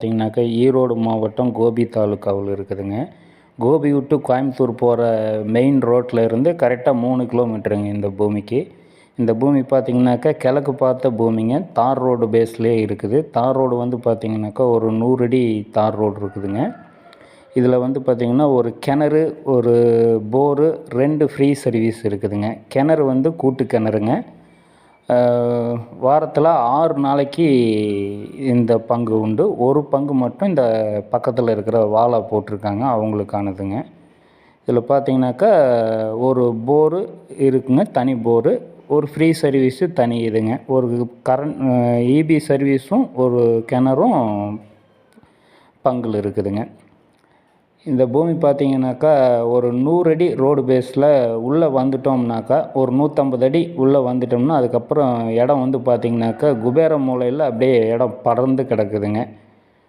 பார்த்திங்கனாக்கா ஈரோடு மாவட்டம் கோபி தாலுக்காவில் இருக்குதுங்க. கோபி விட்டு கோயம்புத்தூர் போகிற மெயின் ரோட்டில் இருந்து கரெக்டாக 3 கிலோமீட்டருங்க இந்த பூமிக்கு. இந்த பூமி பார்த்திங்கனாக்கா கிழக்கு பார்த்த பூமிங்க. தார் ரோடு பேஸ்லேயே இருக்குது. தார் ரோடு வந்து பார்த்திங்கனாக்கா ஒரு 100 அடி தார் ரோடு இருக்குதுங்க. இதில் வந்து பார்த்திங்கன்னா ஒரு கிணறு, ஒரு போரு, 2 ஃப்ரீ சர்வீஸ் இருக்குதுங்க. கிணறு வந்து கூட்டு கிணறுங்க. வாரத்தில் 6 நாளைக்கு இந்த பங்கு உண்டு. ஒரு பங்கு மட்டும் இந்த பக்கத்தில் இருக்கிற வாழை போட்டிருக்காங்க, அவங்களுக்கானதுங்க. இதில் பார்த்தீங்கன்னாக்கா ஒரு போரு இருக்குங்க, தனி போரு. ஒரு ஃப்ரீ சர்வீஸு தனி இதுங்க. ஒரு இபி சர்வீஸும் ஒரு கிணறும் பங்கில் இருக்குதுங்க. இந்த பூமி பார்த்திங்கனாக்கா ஒரு 100 அடி ரோடு பேஸில் உள்ளே வந்துட்டோம்னாக்கா, ஒரு 150 அடி உள்ளே வந்துட்டோம்னா அதுக்கப்புறம் இடம் வந்து பார்த்திங்கனாக்கா குபேர மூலையில் அப்படியே இடம் படர்ந்து கிடக்குதுங்க.